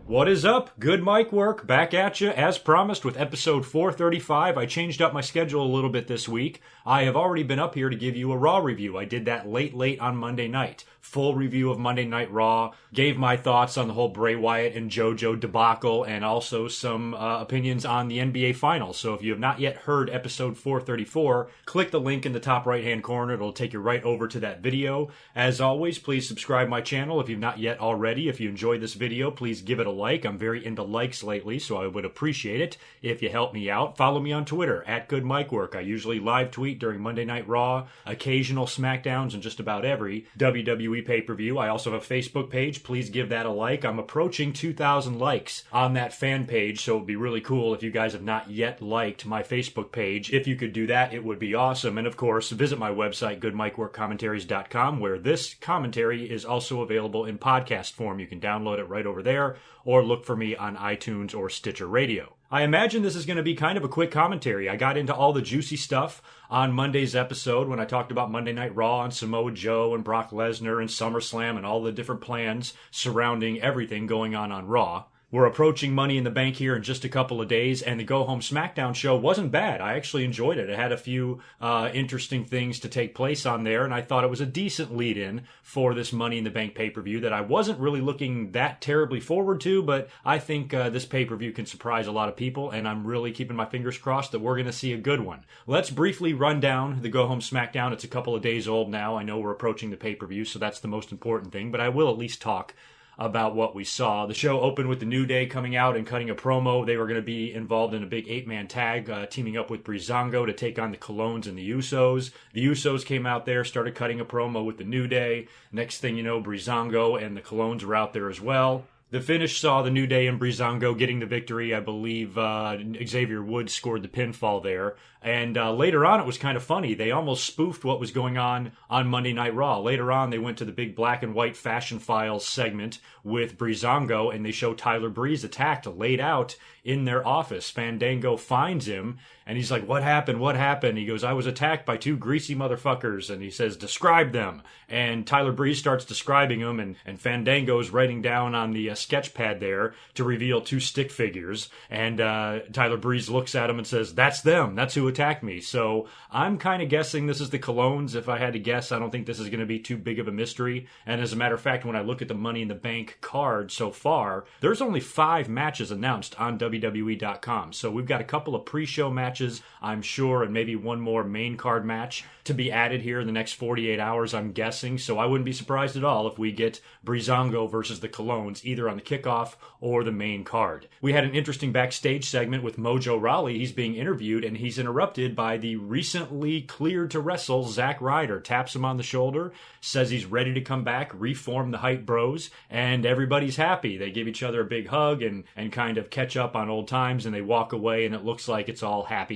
What is up? GoodMicWork back at you as promised with episode 435. I changed up my schedule a little bit this week. I have already been up here to give you a Raw review. I did that late on Monday night. Full review of Monday Night Raw. Gave my thoughts on the whole Bray Wyatt and JoJo debacle and also some opinions on the NBA Finals. So if you have not yet heard episode 434, click the link in the top right hand corner. It'll take you right over to that video. As always, please subscribe my channel if you've not yet already. If you enjoyed this video, please give it a like. I'm very into likes lately, so I would appreciate it if you help me out. Follow me on Twitter at GoodMicWork. I usually live tweet during Monday Night Raw, occasional SmackDowns, and just about every WWE pay-per-view. I also have a Facebook page. Please give that a like. I'm approaching 2,000 likes on that fan page, so it would be really cool if you guys have not yet liked my Facebook page. If you could do that, it would be awesome. And of course, visit my website, GoodMicWorkCommentaries.com, where this commentary is also available in podcast form. You can download it right over there, or look for me on iTunes or Stitcher Radio. I imagine this is going to be kind of a quick commentary. I got into all the juicy stuff on Monday's episode when I talked about Monday Night Raw and Samoa Joe and Brock Lesnar and SummerSlam and all the different plans surrounding everything going on Raw. We're approaching Money in the Bank here in just a couple of days, and the Go Home SmackDown show wasn't bad. I actually enjoyed it. It had a few interesting things to take place on there, and I thought it was a decent lead-in for this Money in the Bank pay-per-view that I wasn't really looking that terribly forward to, but I think this pay-per-view can surprise a lot of people, and I'm really keeping my fingers crossed that we're going to see a good one. Let's briefly run down the Go Home SmackDown. It's a couple of days old now. I know we're approaching the pay-per-view, so that's the most important thing, but I will at least talk about what we saw. The show opened with the New Day coming out and cutting a promo. They were going to be involved in a big 8-man tag, teaming up with Breezango to take on the Colognes and the Usos. The Usos came out there, started cutting a promo with the New Day. Next thing you know, Breezango and the Colognes were out there as well. The finish saw the New Day and Breezango getting the victory. I believe Xavier Woods scored the pinfall there. And later on, it was kind of funny. They almost spoofed what was going on Monday Night Raw. Later on, they went to the big black and white Fashion Files segment with Breezango, and they show Tyler Breeze attacked, laid out in their office. Fandango finds him, and he's like, "What happened? What happened?" He goes, "I was attacked by two greasy motherfuckers." And he says, "Describe them." And Tyler Breeze starts describing them, and Fandango's writing down on the sketch pad there to reveal two stick figures. And Tyler Breeze looks at him and says, "That's them. That's who attacked me." So I'm kind of guessing this is the Colognes. If I had to guess, I don't think this is going to be too big of a mystery. And as a matter of fact, when I look at the Money in the Bank card so far, there's only 5 matches announced on WWE.com. So we've got a couple of pre-show matches, I'm sure, and maybe one more main card match to be added here in the next 48 hours, I'm guessing. So I wouldn't be surprised at all if we get Breezango versus the Colognes either on the kickoff or the main card. We had an interesting backstage segment with Mojo Rawley. He's being interviewed, and he's interrupted by the recently cleared to wrestle Zack Ryder. Taps him on the shoulder, says he's ready to come back, reform the Hype Bros, and everybody's happy. They give each other a big hug and kind of catch up on old times, and they walk away, and it looks like it's all happy.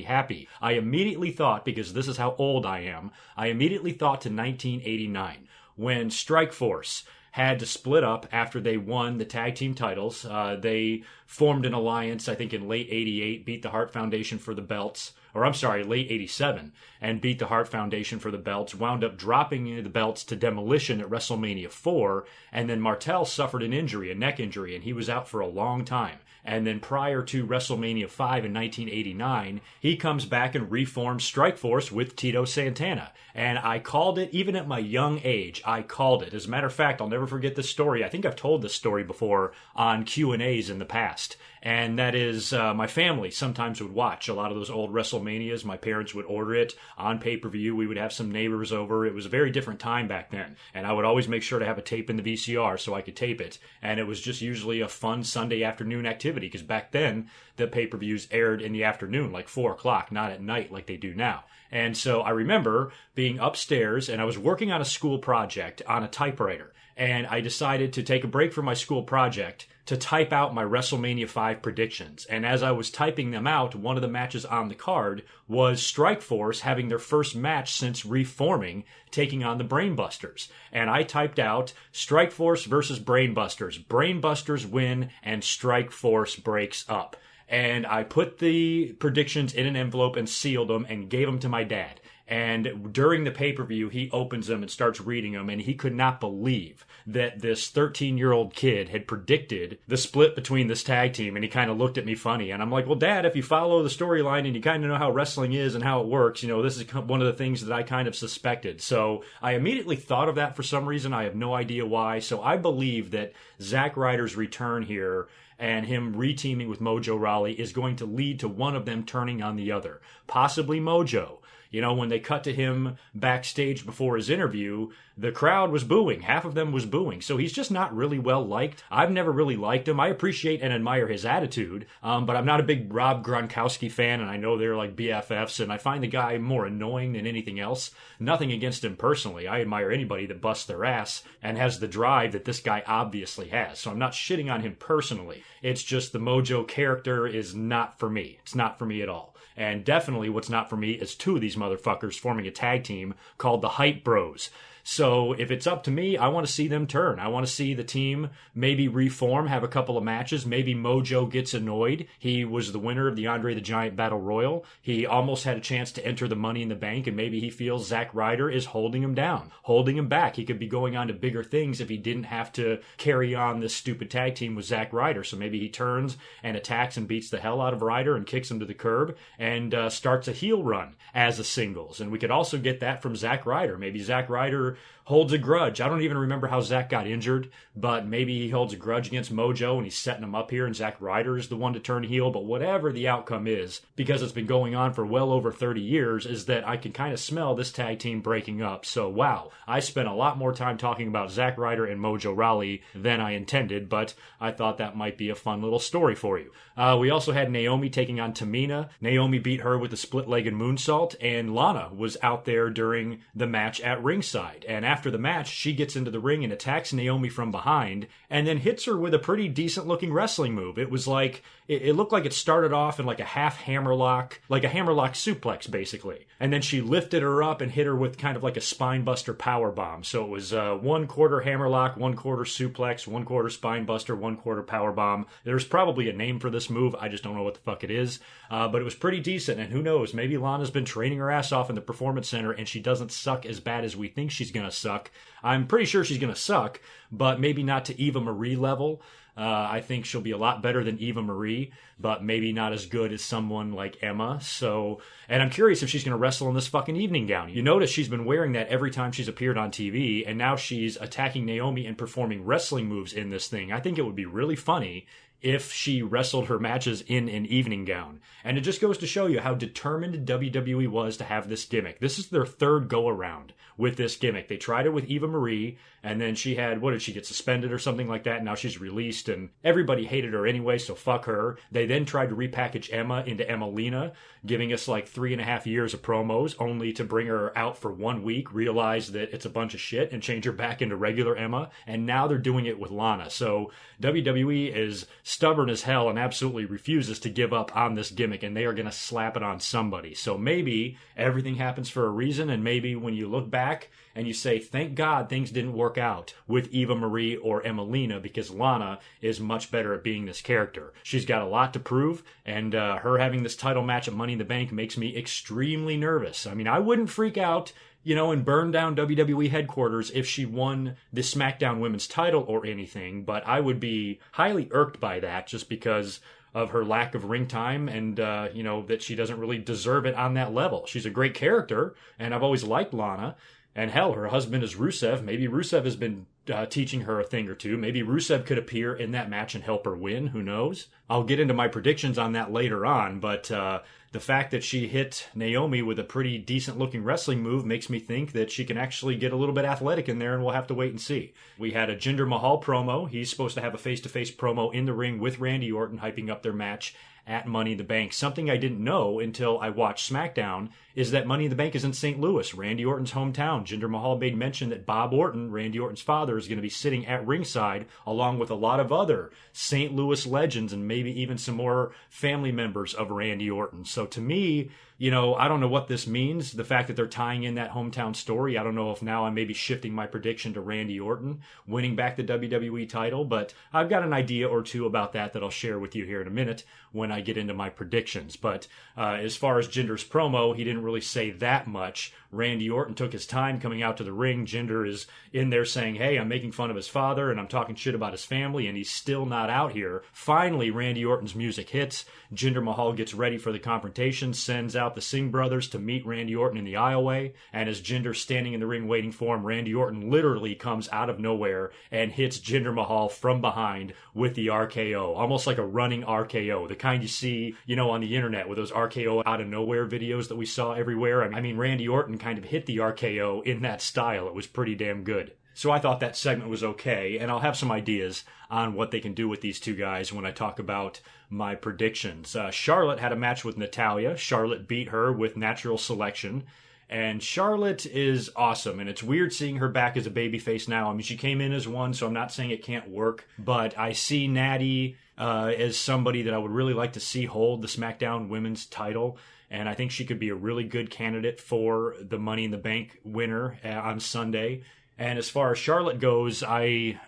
I immediately thought, because this is how old I am, I immediately thought to 1989, when Strikeforce had to split up after they won the tag team titles. They formed an alliance, I think in late 88, beat the Hart Foundation for the belts. Or I'm sorry, late 87, and beat the Hart Foundation for the belts, wound up dropping the belts to Demolition at WrestleMania 4, and then Martel suffered an injury, a neck injury, and he was out for a long time. And then prior to WrestleMania 5 in 1989, he comes back and reforms Strikeforce with Tito Santana. And I called it, even at my young age, I called it. As a matter of fact, I'll never forget this story. I think I've told this story before on Q&As in the past. And that is, my family sometimes would watch a lot of those old WrestleManias. My parents would order it on pay-per-view. We would have some neighbors over. It was a very different time back then. And I would always make sure to have a tape in the VCR so I could tape it. And it was just usually a fun Sunday afternoon activity, because back then, the pay-per-views aired in the afternoon, like 4 o'clock, not at night like they do now. And so I remember being upstairs, and I was working on a school project on a typewriter. And I decided to take a break from my school project to type out my WrestleMania 5 predictions. And as I was typing them out, one of the matches on the card was Strikeforce having their first match since reforming, taking on the Brainbusters. And I typed out Strikeforce versus Brainbusters. Brainbusters win and Strikeforce breaks up. And I put the predictions in an envelope and sealed them and gave them to my dad. And during the pay-per-view, he opens them and starts reading them, and he could not believe that this 13-year-old kid had predicted the split between this tag team, and he kind of looked at me funny. And I'm like, well, Dad, if you follow the storyline and you kind of know how wrestling is and how it works, this is one of the things that I kind of suspected. So I immediately thought of that for some reason. I have no idea why. So I believe that Zack Ryder's return here and him reteaming with Mojo Rawley is going to lead to one of them turning on the other, possibly Mojo. When they cut to him backstage before his interview, the crowd was booing. Half of them was booing. So he's just not really well liked. I've never really liked him. I appreciate and admire his attitude, but I'm not a big Rob Gronkowski fan, and I know they're like BFFs, and I find the guy more annoying than anything else. Nothing against him personally. I admire anybody that busts their ass and has the drive that this guy obviously has. So I'm not shitting on him personally. It's just the Mojo character is not for me. It's not for me at all. And definitely what's not for me is two of these motherfuckers forming a tag team called the Hype Bros. So if it's up to me, I want to see them turn. I want to see the team maybe reform, have a couple of matches. Maybe Mojo gets annoyed. He was the winner of the Andre the Giant Battle Royal. He almost had a chance to enter the Money in the Bank, and maybe he feels Zack Ryder is holding him down, holding him back. He could be going on to bigger things if he didn't have to carry on this stupid tag team with Zack Ryder. So maybe he turns and attacks and beats the hell out of Ryder and kicks him to the curb and starts a heel run as a singles. And we could also get that from Zack Ryder. Maybe Zack Ryder holds a grudge. I don't even remember how Zack got injured, but maybe he holds a grudge against Mojo and he's setting him up here and Zack Ryder is the one to turn heel. But whatever the outcome is, because it's been going on for well over 30 years, is that I can kind of smell this tag team breaking up. So wow, I spent a lot more time talking about Zack Ryder and Mojo Rawley than I intended, but I thought that might be a fun little story for you. We also had Naomi taking on Tamina. Naomi beat her with a split-legged moonsault, and Lana was out there during the match at ringside. And after the match, she gets into the ring and attacks Naomi from behind and then hits her with a pretty decent-looking wrestling move. It was like, it looked like it started off in like a half hammerlock, like a hammerlock suplex, basically. And then she lifted her up and hit her with kind of like a spinebuster powerbomb. So it was 1/4 hammerlock, 1/4 suplex, 1/4 spinebuster, 1/4 powerbomb. There's probably a name for this move. I just don't know what the fuck it is. But it was pretty decent. And who knows, maybe Lana's been training her ass off in the Performance Center and she doesn't suck as bad as we think she's going to suck. I'm pretty sure she's going to suck, but maybe not to Eva Marie level. I think she'll be a lot better than Eva Marie, but maybe not as good as someone like Emma. And I'm curious if she's going to wrestle in this fucking evening gown. You notice she's been wearing that every time she's appeared on TV, and now she's attacking Naomi and performing wrestling moves in this thing. I think it would be really funny if she wrestled her matches in an evening gown. And it just goes to show you how determined WWE was to have this gimmick. This is their third go-around with this gimmick. They tried it with Eva Marie, and then she had, what did she get, suspended or something like that? Now she's released, and everybody hated her anyway, so fuck her. They then tried to repackage Emma into Emmalina, giving us like 3.5 years of promos, only to bring her out for 1 week, realize that it's a bunch of shit, and change her back into regular Emma. And now they're doing it with Lana. So WWE is stubborn as hell and absolutely refuses to give up on this gimmick, and they are going to slap it on somebody. So maybe everything happens for a reason, and maybe when you look back and you say, thank God things didn't work out with Eva Marie or Emmalina, because Lana is much better at being this character. She's got a lot to prove, and her having this title match at Money in the Bank makes me extremely nervous. I mean, I wouldn't freak out, and burn down WWE headquarters if she won the SmackDown Women's title or anything, but I would be highly irked by that just because of her lack of ring time and, that she doesn't really deserve it on that level. She's a great character, and I've always liked Lana. And hell, her husband is Rusev. Maybe Rusev has been teaching her a thing or two. Maybe Rusev could appear in that match and help her win. Who knows? I'll get into my predictions on that later on, but the fact that she hit Naomi with a pretty decent-looking wrestling move makes me think that she can actually get a little bit athletic in there, and we'll have to wait and see. We had a Jinder Mahal promo. He's supposed to have a face-to-face promo in the ring with Randy Orton, hyping up their match at Money in the Bank. Something I didn't know until I watched SmackDown is that Money in the Bank is in St. Louis, Randy Orton's hometown. Jinder Mahal made mention that Bob Orton, Randy Orton's father, is going to be sitting at ringside along with a lot of other St. Louis legends and maybe even some more family members of Randy Orton. So to me, I don't know what this means, the fact that they're tying in that hometown story. I don't know if now I may be shifting my prediction to Randy Orton winning back the WWE title, but I've got an idea or two about that I'll share with you here in a minute when when I get into my predictions. But as far as Jinder's promo, he didn't really say that much. Randy Orton took his time coming out to the ring. Jinder is in there saying, hey, I'm making fun of his father and I'm talking shit about his family, and he's still not out here. Finally, Randy Orton's music hits. Jinder Mahal gets ready for the confrontation, sends out the Singh brothers to meet Randy Orton in the aisleway, and as Jinder's standing in the ring waiting for him, Randy Orton literally comes out of nowhere and hits Jinder Mahal from behind with the RKO, almost like a running RKO, the kind you see, on the internet with those RKO out of nowhere videos that we saw everywhere. I mean, Randy Orton kind of hit the RKO in that style. It was pretty damn good. So I thought that segment was okay, and I'll have some ideas on what they can do with these two guys when I talk about my predictions. Charlotte had a match with Natalya. Charlotte beat her with natural selection. And Charlotte is awesome, and it's weird seeing her back as a babyface now. I mean, she came in as one, so I'm not saying it can't work, but I see Natty as somebody that I would really like to see hold the SmackDown Women's title, and I think she could be a really good candidate for the Money in the Bank winner on Sunday. And as far as Charlotte goes, I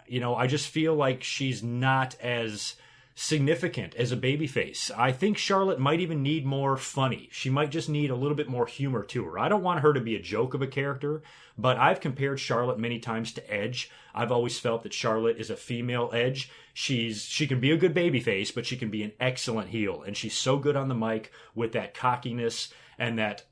just feel like she's not as significant as a babyface. I think Charlotte might even need more funny. She might just need a little bit more humor to her. I don't want her to be a joke of a character, but I've compared Charlotte many times to Edge. I've always felt that Charlotte is a female Edge. She can be a good babyface, but she can be an excellent heel, and she's so good on the mic with that cockiness and that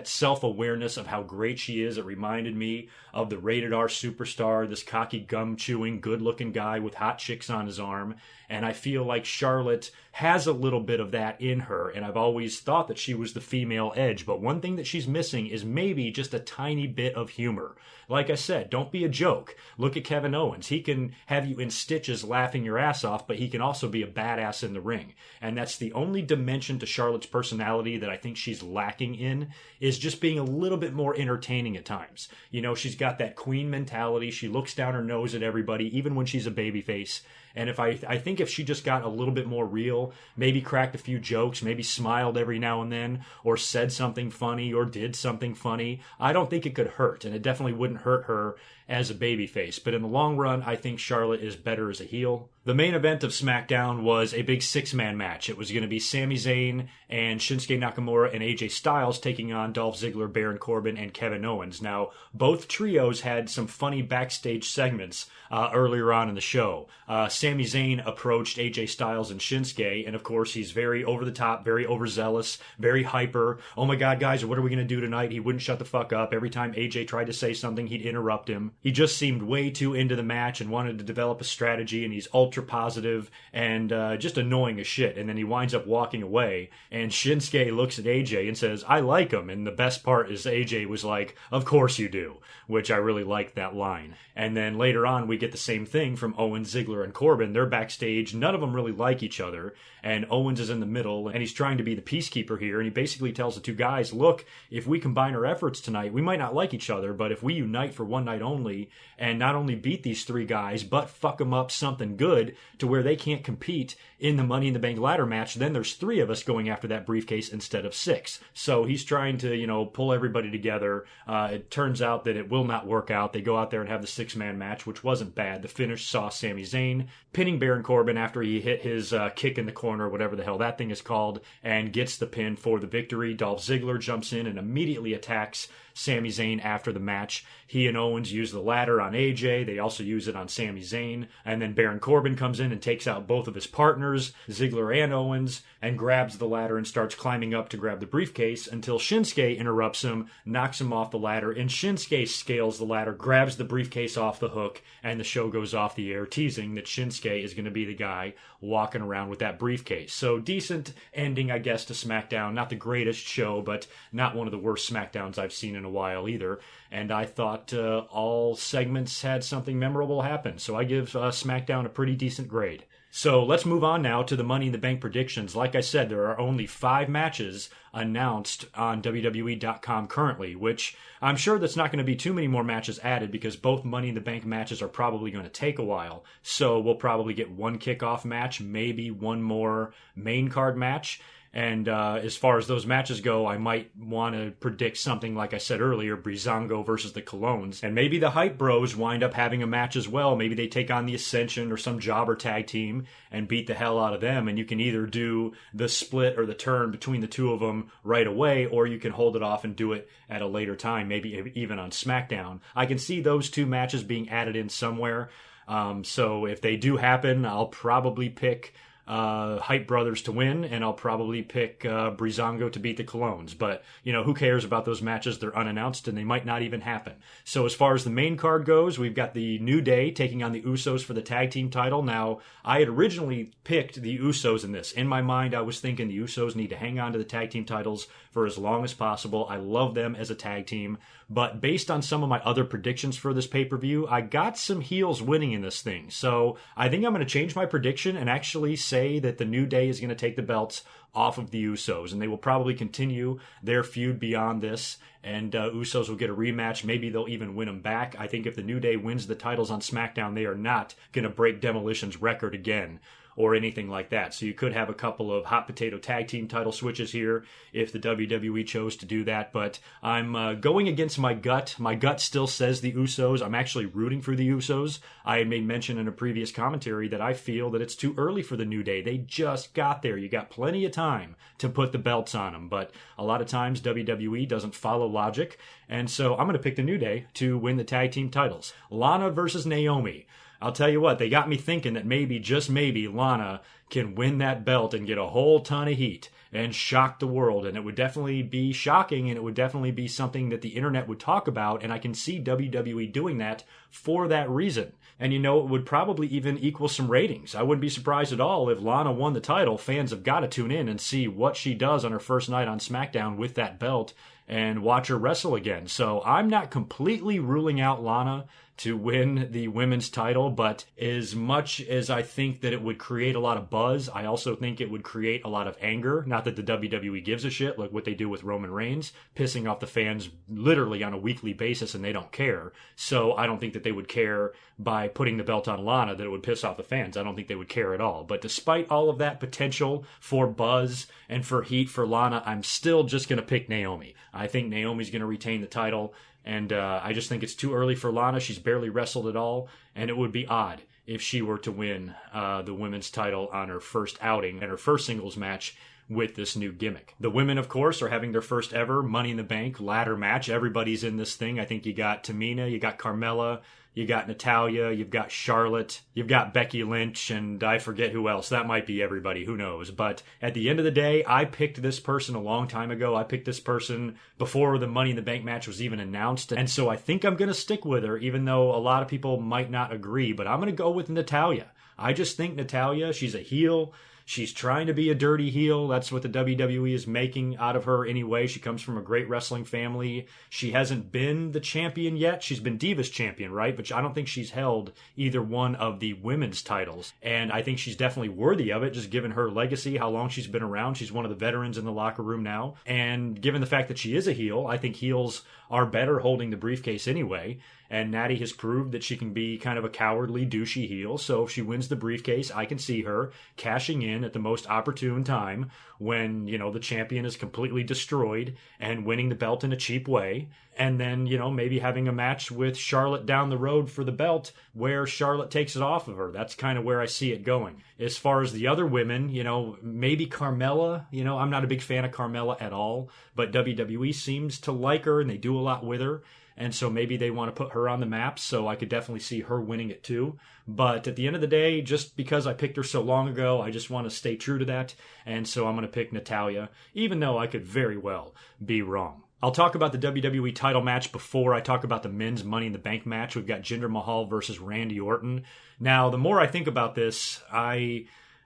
self-awareness of how great she is. It reminded me of the rated R superstar, this cocky, gum-chewing, good-looking guy with hot chicks on his arm. And I feel like Charlotte has a little bit of that in her, and I've always thought that she was the female Edge. But one thing that she's missing is maybe just a tiny bit of humor. Like I said, don't be a joke. Look at Kevin Owens. He can have you in stitches laughing your ass off, but he can also be a badass in the ring. And that's the only dimension to Charlotte's personality that I think she's lacking in, is just being a little bit more entertaining at times. She's got that queen mentality. She looks down her nose at everybody, even when she's a babyface. And I think if she just got a little bit more real, maybe cracked a few jokes, maybe smiled every now and then, or said something funny, or did something funny, I don't think it could hurt, and it definitely wouldn't hurt her as a babyface. But in the long run, I think Charlotte is better as a heel. The main event of SmackDown was a big six-man match. It was going to be Sami Zayn and Shinsuke Nakamura and AJ Styles taking on Dolph Ziggler, Baron Corbin, and Kevin Owens. Now, both trios had some funny backstage segments earlier on in the show. Sami Zayn approached AJ Styles and Shinsuke, and of course he's very over the top, very overzealous, very hyper. Oh my god, guys, what are we going to do tonight? He wouldn't shut the fuck up. Every time AJ tried to say something, he'd interrupt him. He just seemed way too into the match and wanted to develop a strategy, and he's ultra positive and just annoying as shit. And then he winds up walking away, and Shinsuke looks at AJ and says, I like him. And the best part is AJ was like, of course you do, which I really liked that line. And then later on, we get the same thing from Owens, Ziggler, and Corbin. They're backstage. None of them really like each other. And Owens is in the middle, and he's trying to be the peacekeeper here. And he basically tells the two guys, look, if we combine our efforts tonight, we might not like each other, but if we unite for one night only, and not only beat these three guys, but fuck them up something good to where they can't compete in the Money in the Bank ladder match, then there's three of us going after that briefcase instead of six. So he's trying to, pull everybody together. It turns out that it will not work out. They go out there and have the six-man match, which wasn't bad. The finish saw Sami Zayn pinning Baron Corbin after he hit his kick in the corner, whatever the hell that thing is called, and gets the pin for the victory. Dolph Ziggler jumps in and immediately attacks Sami Zayn after the match. He and Owens use the ladder on AJ. They also use it on Sami Zayn. And then Baron Corbin comes in and takes out both of his partners, Ziggler and Owens, and grabs the ladder and starts climbing up to grab the briefcase until Shinsuke interrupts him, knocks him off the ladder, and Shinsuke scales the ladder, grabs the briefcase off the hook, and the show goes off the air, teasing that Shinsuke is going to be the guy walking around with that briefcase. So decent ending, I guess, to SmackDown. Not the greatest show, but not one of the worst SmackDowns I've seen in a while either. And I thought all segments had something memorable happen. So I give SmackDown a pretty decent grade. So let's move on now to the Money in the Bank predictions. Like I said, there are only 5 matches announced on WWE.com currently, which I'm sure that's not going to be too many more matches added because both Money in the Bank matches are probably going to take a while. So we'll probably get one kickoff match, maybe one more main card match. And as far as those matches go, I might want to predict something like I said earlier, Breezango versus the Colognes. And maybe the Hype Bros wind up having a match as well. Maybe they take on the Ascension or some jobber tag team and beat the hell out of them. And you can either do the split or the turn between the two of them right away, or you can hold it off and do it at a later time, maybe even on SmackDown. I can see those two matches being added in somewhere. So if they do happen, I'll probably pick Hype Brothers to win, and I'll probably pick Breezango to beat the Colognes. But, who cares about those matches? They're unannounced, and they might not even happen. So as far as the main card goes, we've got the New Day taking on the Usos for the tag team title. Now, I had originally picked the Usos in this. In my mind, I was thinking the Usos need to hang on to the tag team titles for as long as possible. I love them as a tag team. But based on some of my other predictions for this pay-per-view, I got some heels winning in this thing. So I think I'm going to change my prediction and actually say that the New Day is going to take the belts off of the Usos. And they will probably continue their feud beyond this. And Usos will get a rematch. Maybe they'll even win them back. I think if the New Day wins the titles on SmackDown, they are not going to break Demolition's record again, or anything like that. So you could have a couple of hot potato tag team title switches here if the WWE chose to do that. But I'm going against my gut. My gut still says the Usos. I'm actually rooting for the Usos. I had made mention in a previous commentary that I feel that it's too early for the New Day. They just got there. You got plenty of time to put the belts on them. But a lot of times WWE doesn't follow logic. And so I'm going to pick the New Day to win the tag team titles. Lana versus Naomi. I'll tell you what, they got me thinking that maybe, just maybe, Lana can win that belt and get a whole ton of heat and shock the world. And it would definitely be shocking, and it would definitely be something that the internet would talk about. And I can see WWE doing that for that reason. And it would probably even equal some ratings. I wouldn't be surprised at all if Lana won the title. Fans have got to tune in and see what she does on her first night on SmackDown with that belt and watch her wrestle again. So I'm not completely ruling out Lana to win the women's title, but as much as I think that it would create a lot of buzz, I also think it would create a lot of anger. Not that the WWE gives a shit, like what they do with Roman Reigns, pissing off the fans literally on a weekly basis, and they don't care. So I don't think that they would care by putting the belt on Lana that it would piss off the fans. I don't think they would care at all. But despite all of that potential for buzz and for heat for Lana, I'm still just going to pick Naomi. I think Naomi's going to retain the title. And I just think it's too early for Lana. She's barely wrestled at all. And it would be odd if she were to win the women's title on her first outing and her first singles match with this new gimmick. The women, of course, are having their first ever Money in the Bank ladder match. Everybody's in this thing. I think you got Tamina, you got Carmella, you got Natalya, you've got Charlotte, you've got Becky Lynch, and I forget who else. That might be everybody, who knows. But at the end of the day, I picked this person a long time ago. I picked this person before the Money in the Bank match was even announced. And so I think I'm going to stick with her, even though a lot of people might not agree. But I'm going to go with Natalya. I just think Natalya, she's a heel. She's trying to be a dirty heel. That's what the WWE is making out of her anyway. She comes from a great wrestling family. She hasn't been the champion yet. She's been Divas champion, right? But I don't think she's held either one of the women's titles. And I think she's definitely worthy of it, just given her legacy, how long she's been around. She's one of the veterans in the locker room now. And given the fact that she is a heel, I think heels are better holding the briefcase anyway. And Natty has proved that she can be kind of a cowardly, douchey heel. So if she wins the briefcase, I can see her cashing in at the most opportune time when, the champion is completely destroyed and winning the belt in a cheap way. And then, maybe having a match with Charlotte down the road for the belt where Charlotte takes it off of her. That's kind of where I see it going. As far as the other women, maybe Carmella. I'm not a big fan of Carmella at all, but WWE seems to like her and they do a lot with her. And so maybe they want to put her on the map, so I could definitely see her winning it too. But at the end of the day, just because I picked her so long ago, I just want to stay true to that. And so I'm going to pick Natalya, even though I could very well be wrong. I'll talk about the WWE title match before I talk about the men's Money in the Bank match. We've got Jinder Mahal versus Randy Orton. Now, the more I think about this,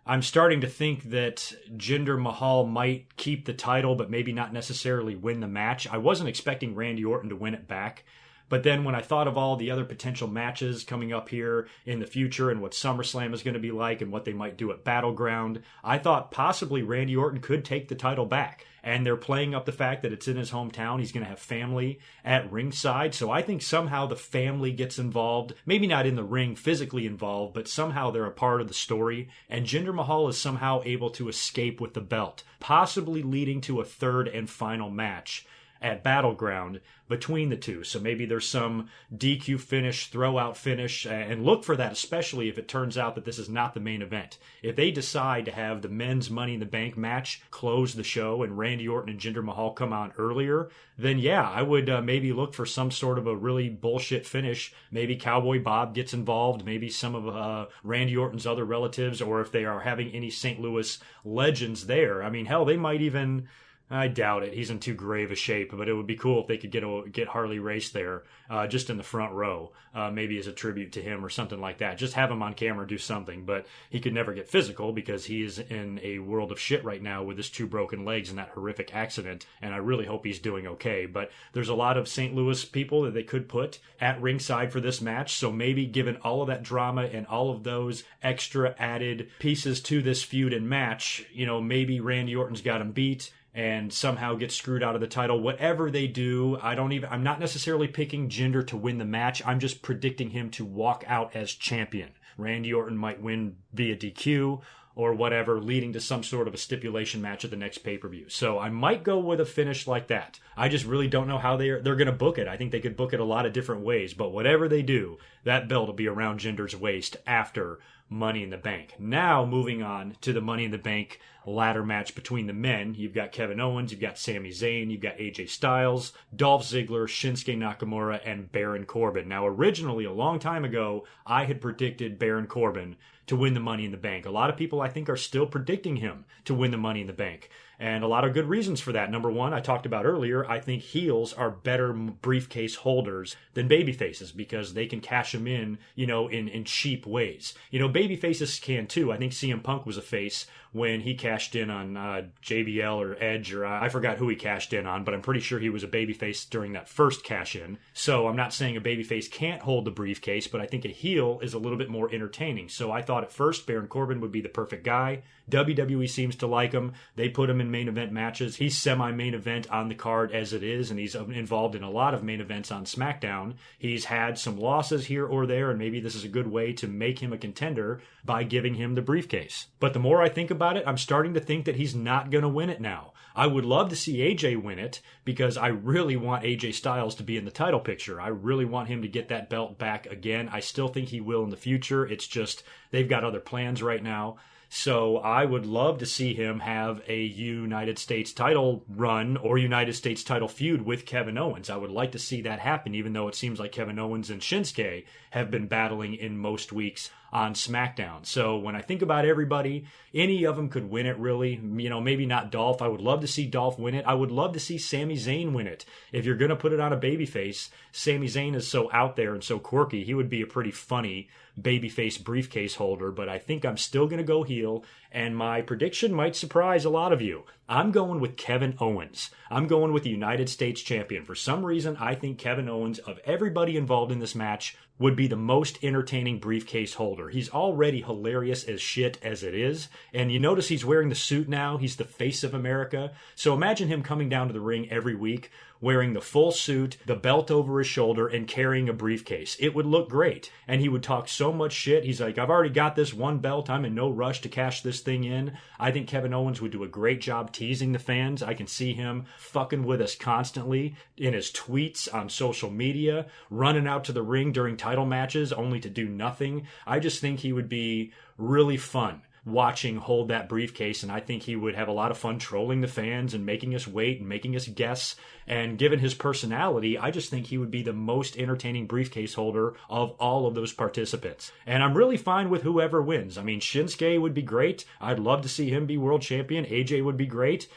I'm starting to think that Jinder Mahal might keep the title, but maybe not necessarily win the match. I wasn't expecting Randy Orton to win it back, But then when I thought of all the other potential matches coming up here in the future and what SummerSlam is going to be like and what they might do at Battleground, I thought possibly Randy Orton could take the title back. And they're playing up the fact that it's in his hometown. He's going to have family at ringside. So I think somehow the family gets involved. Maybe not in the ring physically involved, but somehow they're a part of the story. And Jinder Mahal is somehow able to escape with the belt, possibly leading to a third and final match at Battleground between the two. So maybe there's some DQ finish, throw out finish, and look for that, especially if it turns out that this is not the main event. If they decide to have the men's Money in the Bank match close the show and Randy Orton and Jinder Mahal come on earlier, then yeah, I would maybe look for some sort of a really bullshit finish. Maybe Cowboy Bob gets involved, maybe some of Randy Orton's other relatives, or if they are having any St. Louis legends there. I mean, hell, they might even... I doubt it. He's in too grave a shape, but it would be cool if they could get Harley Race there, just in the front row, maybe as a tribute to him or something like that. Just have him on camera do something, but he could never get physical because he is in a world of shit right now with his 2 broken legs and that horrific accident, and I really hope he's doing okay. But there's a lot of St. Louis people that they could put at ringside for this match, so maybe given all of that drama and all of those extra added pieces to this feud and match, maybe Randy Orton's got him beat, and somehow get screwed out of the title. Whatever they do, I'm not necessarily picking Jinder to win the match. I'm just predicting him to walk out as champion. Randy Orton might win via DQ or whatever, leading to some sort of a stipulation match at the next pay-per-view. So I might go with a finish like that. I just really don't know how they're going to book it. I think they could book it a lot of different ways, but whatever they do, that belt will be around Jinder's waist after Money in the Bank. Now, moving on to the Money in the Bank ladder match between the men. You've got Kevin Owens, you've got Sami Zayn, you've got AJ Styles, Dolph Ziggler, Shinsuke Nakamura, and Baron Corbin. Now, originally, a long time ago, I had predicted Baron Corbin to win the Money in the Bank. A lot of people, I think, are still predicting him to win the Money in the Bank. And a lot of good reasons for that. Number one, I talked about earlier, I think heels are better briefcase holders than babyfaces because they can cash them in, in cheap ways. Babyfaces can too. I think CM Punk was a face when he cashed in on JBL or Edge, or I forgot who he cashed in on, but I'm pretty sure he was a babyface during that first cash in. So I'm not saying a babyface can't hold the briefcase, but I think a heel is a little bit more entertaining. So I thought at first Baron Corbin would be the perfect guy. WWE seems to like him. They put him in main event matches. He's semi-main event on the card as it is, and he's involved in a lot of main events on SmackDown. He's had some losses here or there, and maybe this is a good way to make him a contender by giving him the briefcase. But the more I think about it, I'm starting to think that he's not going to win it now. I would love to see AJ win it because I really want AJ Styles to be in the title picture. I really want him to get that belt back again. I still think he will in the future. It's just they've got other plans right now. So I would love to see him have a United States title run or United States title feud with Kevin Owens. I would like to see that happen, even though it seems like Kevin Owens and Shinsuke have been battling in most weeks on SmackDown. So when I think about everybody, any of them could win it, really. Maybe not Dolph. I would love to see Dolph win it. I would love to see Sami Zayn win it. If you're going to put it on a babyface, Sami Zayn is so out there and so quirky. He would be a pretty funny babyface briefcase holder, but I think I'm still going to go heel, and my prediction might surprise a lot of you. I'm going with Kevin Owens. I'm going with the United States champion. For some reason, I think Kevin Owens, of everybody involved in this match, would be the most entertaining briefcase holder. He's already hilarious as shit as it is, and you notice he's wearing the suit now. He's the face of America. So imagine him coming down to the ring every week wearing the full suit, the belt over his shoulder, and carrying a briefcase. It would look great. And he would talk so much shit. He's like, I've already got this one belt. I'm in no rush to cash this thing in. I think Kevin Owens would do a great job teasing the fans. I can see him fucking with us constantly in his tweets on social media, running out to the ring during title matches only to do nothing. I just think he would be really fun watching hold that briefcase, and I think he would have a lot of fun trolling the fans and making us wait and making us guess. And given his personality, I just think he would be the most entertaining briefcase holder of all of those participants. And I'm really fine with whoever wins. I mean, Shinsuke would be great. I'd love to see him be world champion. AJ would be great.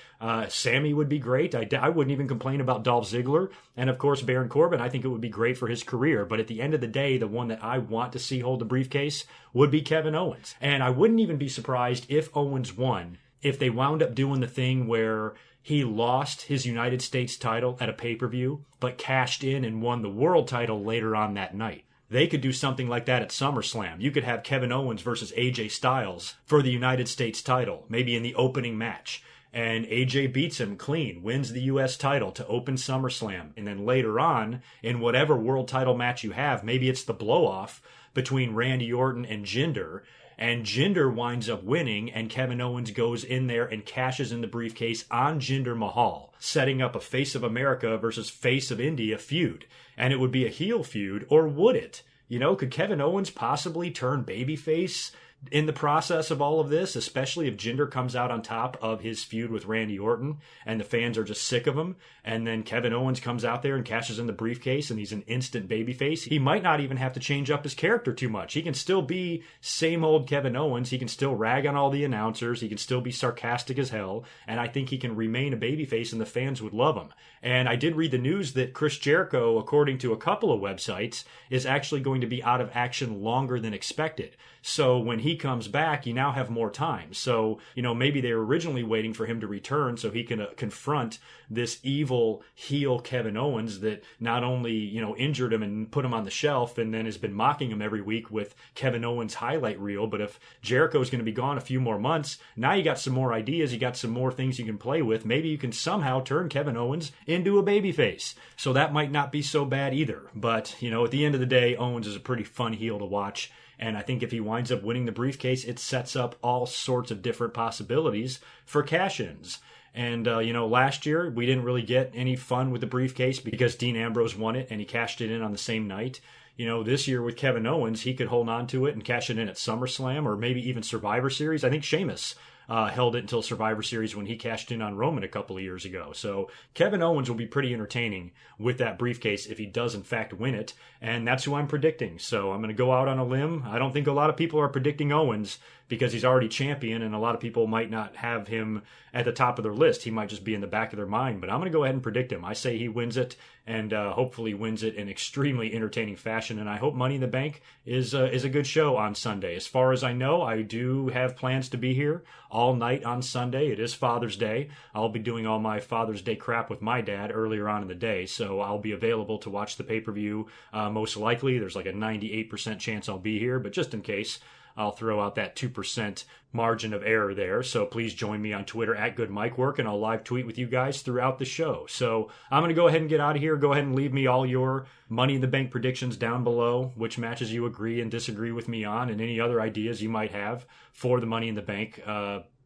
Sammy would be great. I wouldn't even complain about Dolph Ziggler. And of course, Baron Corbin, I think it would be great for his career. But at the end of the day, the one that I want to see hold the briefcase would be Kevin Owens. And I wouldn't even be surprised if Owens won, if they wound up doing the thing where he lost his United States title at a pay-per-view, but cashed in and won the world title later on that night. They could do something like that at SummerSlam. You could have Kevin Owens versus AJ Styles for the United States title, maybe in the opening match. And AJ beats him clean, wins the U.S. title to open SummerSlam. And then later on, in whatever world title match you have, maybe it's the blow-off between Randy Orton and Jinder, and Jinder winds up winning, and Kevin Owens goes in there and cashes in the briefcase on Jinder Mahal, setting up a Face of America versus Face of India feud. And it would be a heel feud, or would it? You know, could Kevin Owens possibly turn babyface in the process of all of this, especially if Jinder comes out on top of his feud with Randy Orton and the fans are just sick of him, and then Kevin Owens comes out there and cashes in the briefcase and he's an instant babyface? He might not even have to change up his character too much. He can still be same old Kevin Owens. He can still rag on all the announcers. He can still be sarcastic as hell, and I think he can remain a babyface and the fans would love him. And I did read the news that Chris Jericho, according to a couple of websites, is actually going to be out of action longer than expected. So when he comes back, you now have more time. So, you know, maybe they were originally waiting for him to return so he can confront this evil heel Kevin Owens that not only, you know, injured him and put him on the shelf and then has been mocking him every week with Kevin Owens highlight reel. But if Jericho's going to be gone a few more months, now you got some more ideas. You got some more things you can play with. Maybe you can somehow turn Kevin Owens into a babyface. So that might not be so bad either. But, you know, at the end of the day, Owens is a pretty fun heel to watch. And I think if he winds up winning the briefcase, it sets up all sorts of different possibilities for cash-ins. And, you know, last year we didn't really get any fun with the briefcase because Dean Ambrose won it and he cashed it in on the same night. You know, this year with Kevin Owens, he could hold on to it and cash it in at SummerSlam or maybe even Survivor Series. I think Sheamus held it until Survivor Series when he cashed in on Roman a couple of years ago. So Kevin Owens will be pretty entertaining with that briefcase if he does in fact win it. And that's who I'm predicting. So I'm going to go out on a limb. I don't think a lot of people are predicting Owens because he's already champion and a lot of people might not have him at the top of their list. He might just be in the back of their mind, but I'm going to go ahead and predict him. I say he wins it and hopefully wins it in extremely entertaining fashion. And I hope Money in the Bank is a good show on Sunday. As far as I know, I do have plans to be here all night on Sunday. It is Father's Day. I'll be doing all my Father's Day crap with my dad earlier on in the day, so I'll be available to watch the pay-per-view most likely. There's like a 98% chance I'll be here, but just in case, I'll throw out that 2% margin of error there. So please join me on Twitter at GoodMicWork, and I'll live tweet with you guys throughout the show. So I'm going to go ahead and get out of here. Go ahead and leave me all your Money in the Bank predictions down below, which matches you agree and disagree with me on, and any other ideas you might have for the Money in the Bank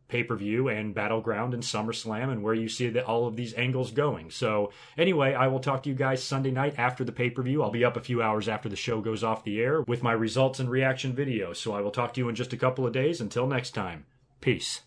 pay-per-view and Battleground and SummerSlam and where you see all of these angles going. So anyway, I will talk to you guys Sunday night after the pay-per-view. I'll be up a few hours after the show goes off the air with my results and reaction video. So I will talk to you in just a couple of days. Until next time, peace.